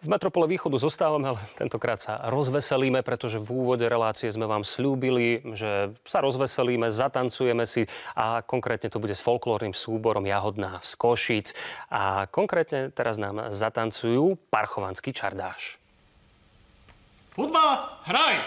V Metropole Východu zostávame, ale tentokrát sa rozveselíme, pretože v úvode relácie sme vám sľúbili, že sa rozveselíme, zatancujeme si a konkrétne to bude s folklórnym súborom Jahodná z Košíc. A konkrétne teraz nám zatancujú Parchovanský čardáš. Hudba, hraj!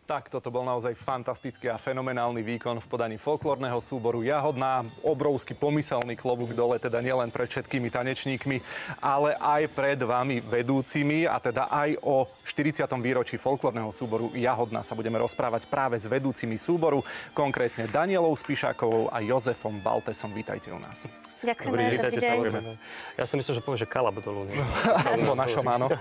Tak, toto bol naozaj fantastický a fenomenálny výkon v podaní folklórneho súboru Jahodná. Obrovský pomyselný klobúk dole, teda nielen pred všetkými tanečníkmi, ale aj pred vami vedúcimi. A teda aj o 40. výročí folklórneho súboru Jahodná sa budeme rozprávať práve s vedúcimi súboru, konkrétne Danielou Spišákovou a Jozefom Baltesom. Vítajte u nás. Ďakujem. Dobrý, vítajte, samozrejme. Ja si myslím, že poviem, že Kalabdolu. Po našom, áno.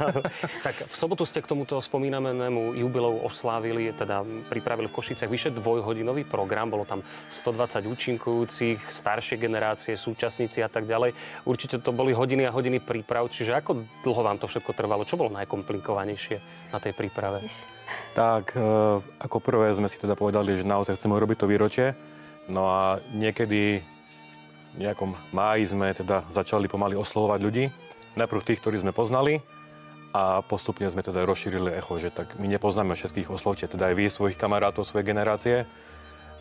Tak v sobotu ste k tomuto spomínanému jubileu oslávili, teda pripravili v Košiciach vyše dvojhodinový program. Bolo tam 120 účinkujúcich, staršie generácie, súčasníci a tak ďalej. Určite to boli hodiny a hodiny príprav. Čiže ako dlho vám to všetko trvalo? Čo bolo najkomplikovanejšie na tej príprave? Tak, ako prvé sme si teda povedali, že naozaj chceme urobiť to výročie. No a niekedy v nejakom máji sme teda začali pomaly oslovovať ľudí. Najprv tých, ktorí sme poznali a postupne sme teda rozšírili echo, že tak my nepoznáme všetkých, oslovte teda aj vy svojich kamarátov, svojej generácie.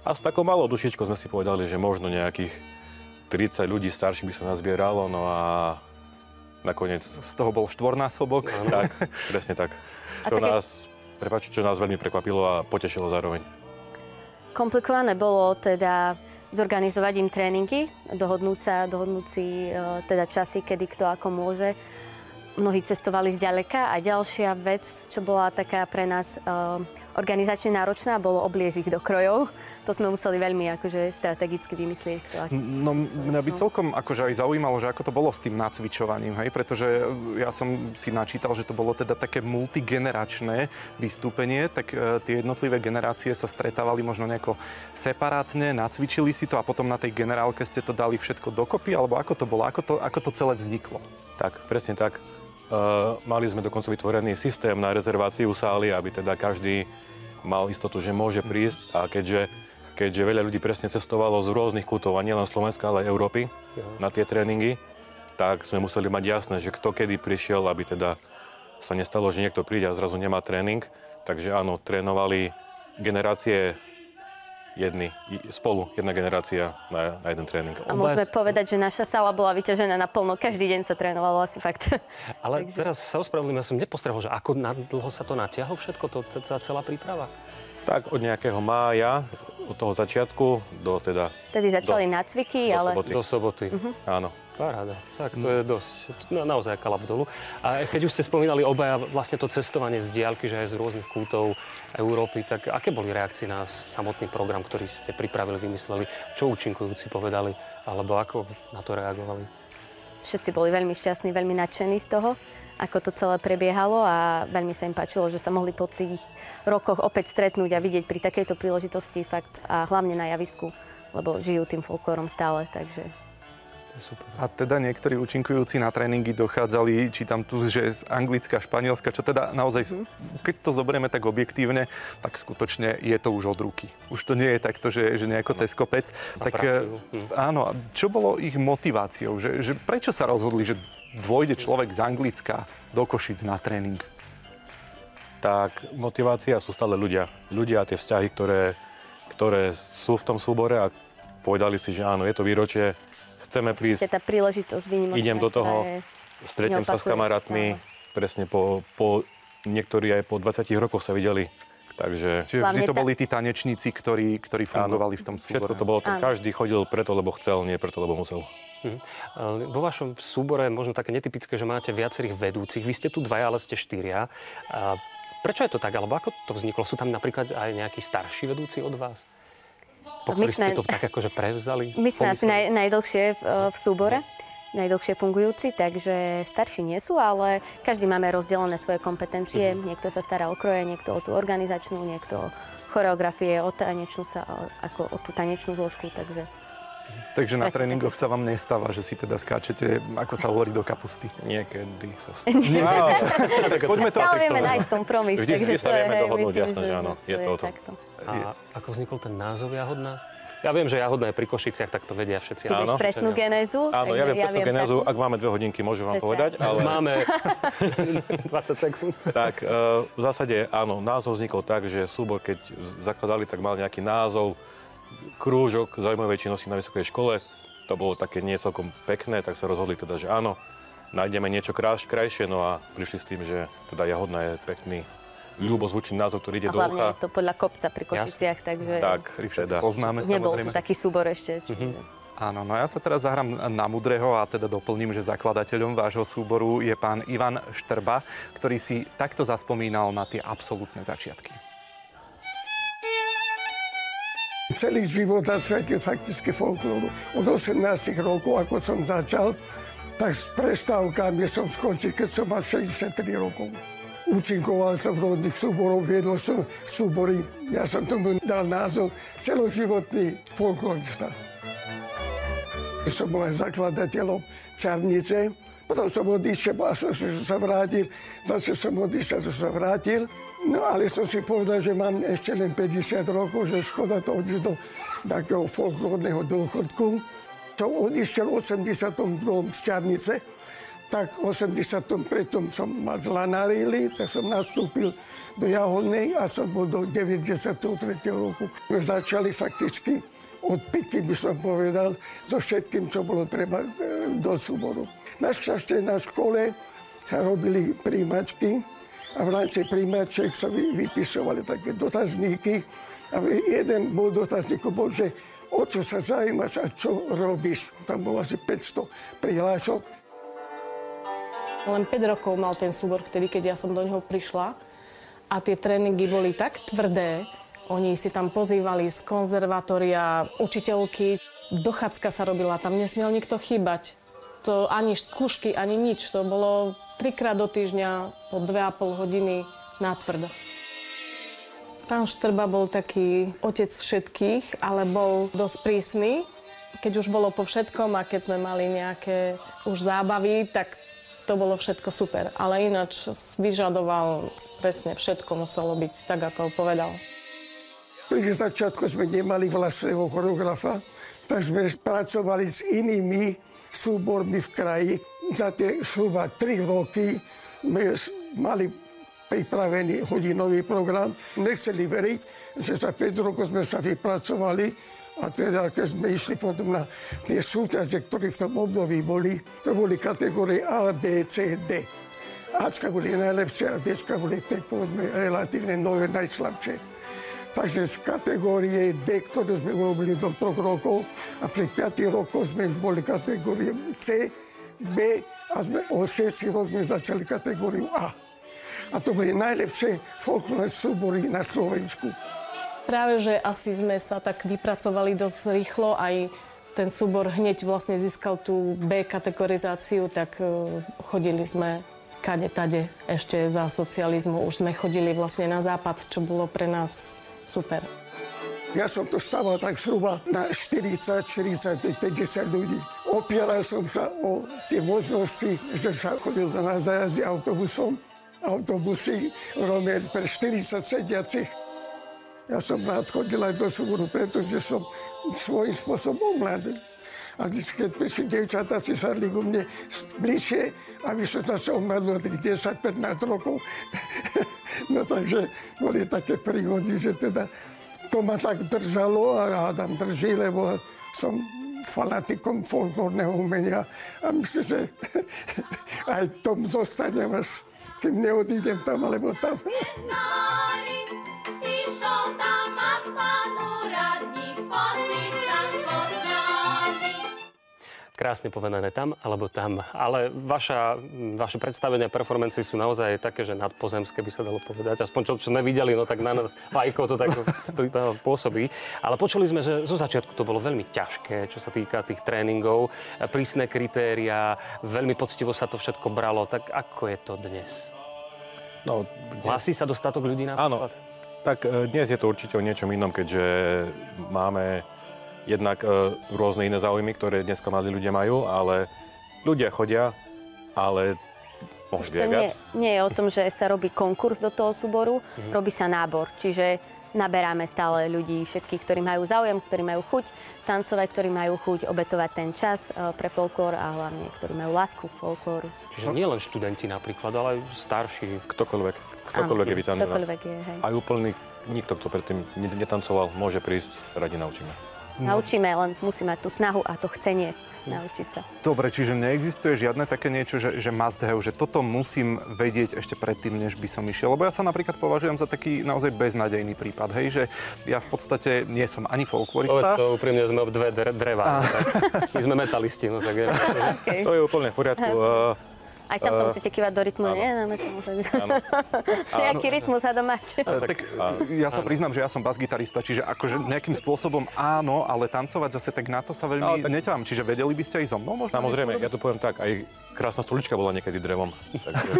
A s takou malou dušičkou sme si povedali, že možno nejakých 30 ľudí starších by sa nazbieralo, no a nakoniec Z toho bol štvornásobok. tak, presne tak. Čo nás veľmi prekvapilo a potešilo zároveň. Komplikované bolo teda zorganizovať im tréningy, dohodnúť si teda časy, kedy kto ako môže. Mnohí cestovali zďaleka a ďalšia vec, čo bola taká pre nás organizačne náročná, bolo obliezť ich do krojov. To sme museli veľmi akože strategicky vymyslieť. Kto ako. No mňa by celkom akože aj zaujímalo, že ako to bolo s tým nacvičovaním, hej? Pretože ja som si načítal, že to bolo teda také multigeneračné vystúpenie, tak tie jednotlivé generácie sa stretávali možno nejako separátne, nacvičili si to a potom na tej generálke ste to dali všetko dokopy, alebo ako to bolo, ako to celé vzniklo? Tak, presne tak. Mali sme dokonca vytvorený systém na rezerváciu sály, aby teda každý mal istotu, že môže prísť. A keďže veľa ľudí presne cestovalo z rôznych kútov, a nielen Slovenska, ale aj Európy na tie tréningy, tak sme museli mať jasné, že kto kedy prišiel, aby teda sa nestalo, že niekto príde a zrazu nemá tréning. Takže áno, trénovali generácie jedna generácia na jeden tréning. A môžeme povedať, že naša sála bola vyťažená naplno. Každý deň sa trénovalo asi fakt. Ale teraz sa ospravedlňujem, ja som nepostrehol, že ako dlho sa to natiahlo všetko, celá príprava? Tak od nejakého mája, od toho začiatku do teda... Tedy začali nácviky, ale... Do soboty. Áno. Paráda. Tak to je dosť. Naozaj Kalabdolu. A keď už ste spomínali obaja vlastne to cestovanie z diaľky, že aj z rôznych kútov Európy, tak aké boli reakcie na samotný program, ktorý ste pripravili, vymysleli? Čo účinkujúci povedali? Alebo ako na to reagovali? Všetci boli veľmi šťastní, veľmi nadšení z toho, ako to celé prebiehalo a veľmi sa im páčilo, že sa mohli po tých rokoch opäť stretnúť a vidieť pri takejto príležitosti fakt a hlavne na javisku, lebo žijú tým folklórom stále, takže... Super. A teda niektorí účinkujúci na tréningy dochádzali, čítam tu, že z Anglicka, Španielska, čo teda naozaj, keď to zoberieme tak objektívne, tak skutočne je to už od ruky. Už to nie je takto, že nejako cez kopec. Tak áno, čo bolo ich motiváciou? Že prečo sa rozhodli, že dôjde človek z Anglicka do Košic na tréning? Tak motivácia sú stále ľudia. Ľudia a tie vzťahy, ktoré sú v tom súbore a povedali si, že áno, je to výročie, chceme prísť. Tá príležitosť výnimočná. Idem do toho, stretnem sa s kamarátmi, presne po niektorí aj po 20 rokoch sa videli. Takže čiže vždy to boli tí tanečníci, ktorí fungovali v tom súbore. Všetko to bolo, každý chodil preto, lebo chcel, nie preto, lebo musel. Vo vašom súbore možno také netypické, že máte viacerých vedúcich. Vy ste tu dvaja, ale ste štyria. Prečo je to tak? Alebo ako to vzniklo? Sú tam napríklad aj nejakí starší vedúci od vás? Po ktorých ste to tak akože prevzali? My sme asi najdlhšie v súbore, najdlhšie fungujúci, takže starší nie sú, ale každý máme rozdelené svoje kompetencie. Niekto sa stará o kroje, niekto o tú organizačnú, niekto o choreografie, o tanečnú ako o tú tanečnú zložku, takže... Takže na tréningoch sa vám nestáva, že si teda skáčete, ako sa hovorí, do kapusty? Niekedy sa stáva. Poďme to stále vieme nájsť kompromis. Vždy sa vieme dohodnúť, jasné, že áno, je to o tom. A ako vznikol ten názov Jahodná? Ja viem, že Jahodná je pri Košiciach, tak to vedia všetci. Ty vieš presnú genézu? Áno, ja viem presnú genézu. Ak máme 2 hodinky, môžem vám povedať. Ale... Máme 20 sekúnd. Tak, v zásade áno, názov vznikol tak, že súbor, keď zakladali, tak mal nejaký názov, krúžok zaujímavej činnosti na vysokej škole. To bolo také nie celkom pekné, tak sa rozhodli teda, že áno, nájdeme niečo krajšie, no a prišli s tým, že teda Jahodná je pekný, ľubozvučný názov, ktorý ide do ucha. A hlavne je to podľa kopca pri Košiciach, takže tak, teda. Poznáme, nebol samozrejme. tu taký súbor ešte. Áno, no ja sa teraz zahrám na Mudrého a teda doplním, že zakladateľom vášho súboru je pán Ivan Štrba, ktorý si takto zaspomínal na tie absolútne začiatky. Celý život zasvetil fakticky folklóru. Od 18 rokov, ako som začal, tak s prestávkami som skončil, keď som mal 63 rokov. Účinkoval som v rôznych súboroch, viedol som súbory. Ja som tomu dal názov celoživotný folklorista. Som bol aj zakladateľom Čarnice. Potom som odišiel a som sa vrátil. Zase som odišiel a sa vrátil. No ale som si povedal, že mám ešte len 50 rokov, že škoda to odísť do takého folklórneho dôchodku. Som odišiel v 82. z Čarnice, tak v 83. som ma zlanarili, tak som nastúpil do Jahodnej a som bol do 93. roku. My začali fakticky od piky, by som povedal, so všetkým, čo bolo treba do súboru. Našťastie na škole robili príjmačky a v rámci príjmačiek sa vypisovali také dotazníky. A jeden bol dotazníku bol, že o čo sa zaujímaš a čo robíš. Tam bolo asi 500 prihlášok. Len 5 rokov mal ten súbor vtedy, keď ja som do neho prišla. A tie tréningy boli tak tvrdé. Oni si tam pozývali z konzervatória učiteľky. Dochádzka sa robila, tam nesmiel nikto chýbať. To ani skúšky, ani nič. To bolo 3-krát do týždňa po 2,5 hodiny natvrdo. Pán Štrba bol taký otec všetkých, ale bol dosť prísny. Keď už bolo po všetkom a keď sme mali nejaké už zábavy, tak to bolo všetko super. Ale ináč vyžadoval presne všetko, muselo byť tak, ako povedal. Pri začiatku sme nemali vlastného choreografa, tak sme pracovali s inými súbormi v kraji. Za tie zhruba 3 roky sme mali pripravený hodinový program. Nechceli veriť, že za 5 rokov sme sa vypracovali a teda keď sme išli potom na tie súťaže, ktoré v tom období boli, to boli kategórie A, B, C, D. Ačka boli najlepšie a Dčka boli tie, povedzme, relatívne nové, najslabšie. Takže z kategórie D, ktoré sme urobili do 3 rokov a pri 5 rokoch sme už boli kategórie C, B a o 6 rokov sme začali kategóriu A. A to boli najlepšie folklórne súbory na Slovensku. Práve, že asi sme sa tak vypracovali dosť rýchlo, aj ten súbor hneď vlastne získal tú B kategorizáciu, tak chodili sme kade tade ešte za socializmu. Už sme chodili vlastne na západ, čo bolo pre nás super. Ja som to stával tak zhruba na 40, 45, 50 ľudí. Opieral som sa o tie možnosti, že sa chodil na zájazdy autobusom. Autobusy robili pre 40 sediacich. Ja som rád chodil aj do súboru, pretože som svojím spôsobom mladý. A vždy, keď prišli dievčatá, si sadli ku mne bližšie, aby som zase omladil tých 10-15 rokov. No takže boli také príhody, že teda to ma tak držalo a tam drží, lebo som fanatikom folklórneho umenia a myslím, že aj tom zostanem, až kým neodídem tam alebo tam. Krásne povedané tam alebo tam. Ale vaše predstavenia, performancy sú naozaj také, že nadpozemské by sa dalo povedať. Aspoň čo sme videli, no tak na nás lajkov to tak pôsobí. Ale počuli sme, že zo začiatku to bolo veľmi ťažké, čo sa týka tých tréningov, prísne kritériá, veľmi poctivo sa to všetko bralo. Tak ako je to dnes? No, Hlasí sa dostatok ľudí napríklad? Áno. Tak dnes je to určite o niečom inom, keďže máme jednak rôzne iné záujmy, ktoré dneska mladí ľudia majú, ale ľudia chodia, ale možno viac. Nie je o tom, že sa robí konkurs do toho súboru, robí sa nábor, čiže naberáme stále ľudí, všetkých, ktorí majú záujem, ktorí majú chuť tancovať, ktorí majú chuť obetovať ten čas pre folklór a hlavne, ktorí majú lásku k folklóru. Čiže nie len študenti napríklad, ale aj starší. Ktokoľvek je vítaný u nás. hej. Aj úplný nikto, kto predtým netancoval, môže prísť, radi naučíme. Naučíme, len musí mať tú snahu a to chcenie naučiť sa. Dobre, čiže neexistuje žiadne také niečo, že must have, že toto musím vedieť ešte predtým, než by som išiel. Lebo ja sa napríklad považujem za taký naozaj beznadejný prípad, hej, že ja v podstate nie som ani folklorista. Povedz to úprimne, sme dve dreva. My sme metalisti, no tak je. Okay. To je úplne v poriadku. Aj tam sa musíte kývať do rytmu, nie? Nejaký rytmus sa mať. Ja sa priznám, že ja som basgitarista, čiže akože nejakým spôsobom áno, ale tancovať zase tak na to sa veľmi neťahám. Čiže vedeli by ste aj so mnou možno? Samozrejme, ja to poviem tak, aj krásna stolička bola niekedy drevom. Takže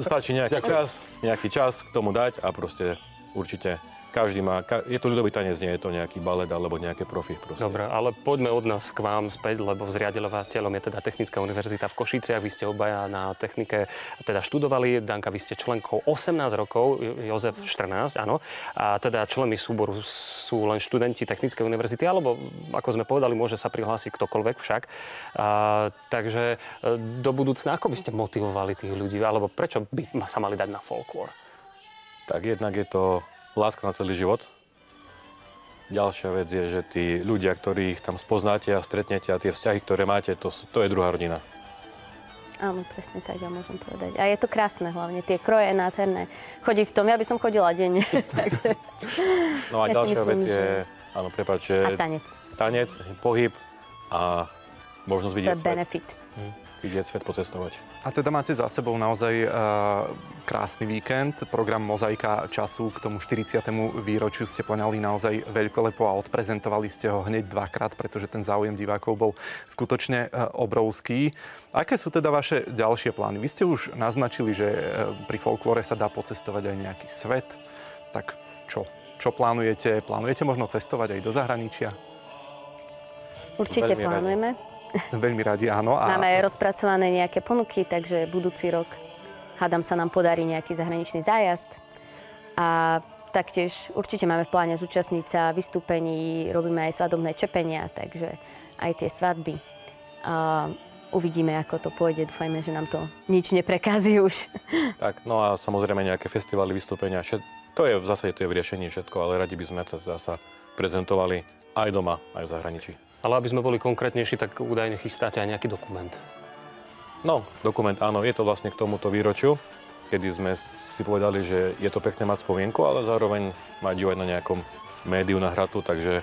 stačí nejaký čas k tomu dať a proste určite každý má, je to ľudový tanec, nie je to nejaký balet alebo nejaké profi. Proste. Dobre, ale poďme od nás k vám späť, lebo zriaďovateľom je teda Technická univerzita v Košiciach. Vy ste obaja na technike teda študovali. Danka, vy ste členkou 18 rokov, Jozef 14, áno. A teda členmi súboru sú len študenti Technickej univerzity, alebo ako sme povedali, môže sa prihlásiť ktokoľvek však. Takže do budúcna, ako by ste motivovali tých ľudí, alebo prečo by sa mali dať na folklór? Tak jednak je to láska na celý život. Ďalšia vec je, že tí ľudia, ktorých tam spoznáte a stretnete a tie vzťahy, ktoré máte, to je druhá rodina. Áno, presne tak, ja môžem povedať. A je to krásne hlavne, tie kroje nádherné. Chodí v tom, ja by som chodila denne. No a ďalšia vec je, áno, prepáč, že a tanec. Tanec, pohyb a možnosť vidieť svet. To je benefit. Vidieť svet, pocestovať. A teda máte za sebou naozaj krásny víkend. Program Mozaika času k tomu 40. výročiu ste poňali naozaj veľkolepo a odprezentovali ste ho hneď dvakrát, pretože ten záujem divákov bol skutočne obrovský. Aké sú teda vaše ďalšie plány? Vy ste už naznačili, že pri folklóre sa dá pocestovať aj nejaký svet. Tak čo? Čo plánujete? Plánujete možno cestovať aj do zahraničia? Určite plánujeme. Veľmi radi, áno. Máme rozpracované nejaké ponuky, takže budúci rok hádam sa nám podarí nejaký zahraničný zájazd. A taktiež určite máme v pláne zúčastniť sa vystúpení, robíme aj svadobné čepenia, takže aj tie svadby. Uvidíme, ako to pôjde. Dúfajme, že nám to nič neprekazí už. Tak, no a samozrejme nejaké festivály, vystúpenia. To je v zásade v riešení všetko, ale radi by sme sa prezentovali aj doma, aj v zahraničí. Ale aby sme boli konkrétnejší, tak údajne chystáte aj nejaký dokument. No, dokument áno, je to vlastne k tomuto výročiu, kedy sme si povedali, že je to pekné mať spomienku, ale zároveň mať ju aj na nejakom médiu nahratú, takže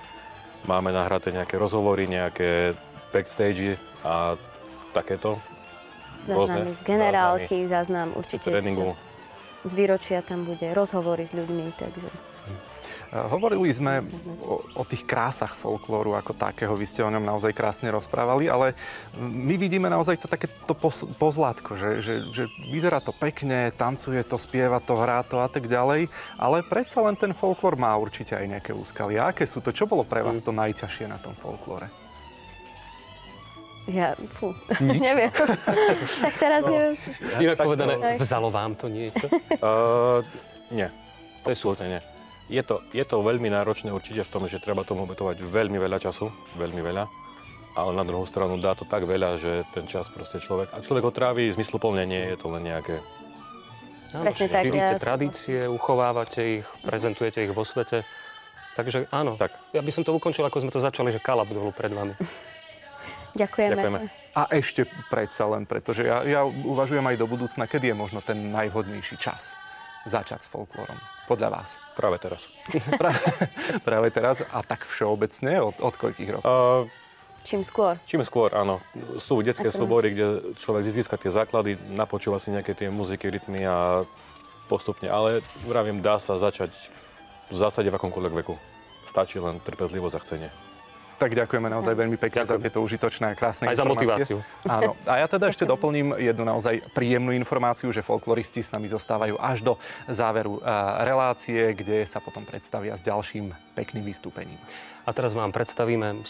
máme nahraté nejaké rozhovory, nejaké backstage a takéto. Záznamy z generálky, záznam určite z výročia tam bude, rozhovory s ľuďmi, takže... Hovorili sme o tých krásach folklóru ako takého, vy ste o ňom naozaj krásne rozprávali, ale my vidíme naozaj to takéto pozlátko, že vyzerá to pekne, tancuje to, spieva to, hrá to a tak ďalej, ale predsa len ten folklór má určite aj nejaké úskalia. Aké sú to? Čo bolo pre vás to najťažšie na tom folklóre? Neviem. Tak teraz neviem. Inak povedané, vzalo vám to niečo? Nie, to je absolútne nie. Je to veľmi náročné určite v tom, že treba tomu obetovať veľmi veľa času, veľmi veľa, ale na druhú stranu dá to tak veľa, že ten čas proste človek ho trávi zmysluplne, nie je to len nejaké... Presne tak. Šírite tradície, uchovávate ich, prezentujete ich vo svete. Takže áno, tak. Ja by som to ukončil, ako sme to začali, že kalab dolu pred vami. Ďakujeme. A ešte predsa len, pretože ja uvažujem aj do budúcna, kedy je možno ten najvhodnejší čas začať s folklórom, podľa vás? Práve teraz. Práve teraz a tak všeobecne? Od koľkých rokov? Čím skôr. Čím skôr, áno. Sú detské súbory, kde človek získa tie základy, napočúva si nejaké tie muziky, rytmy a postupne. Ale vravím, dá sa začať v zásade v akomkoľvek veku. Stačí len trpezlivosť a chcenie. Tak ďakujeme naozaj veľmi pekne za tieto užitočné a krásne informácie. Aj za motiváciu. Áno. A ja teda ešte doplním jednu naozaj príjemnú informáciu, že folkloristi s nami zostávajú až do záveru relácie, kde sa potom predstavia s ďalším pekným vystúpením. A teraz vám predstavíme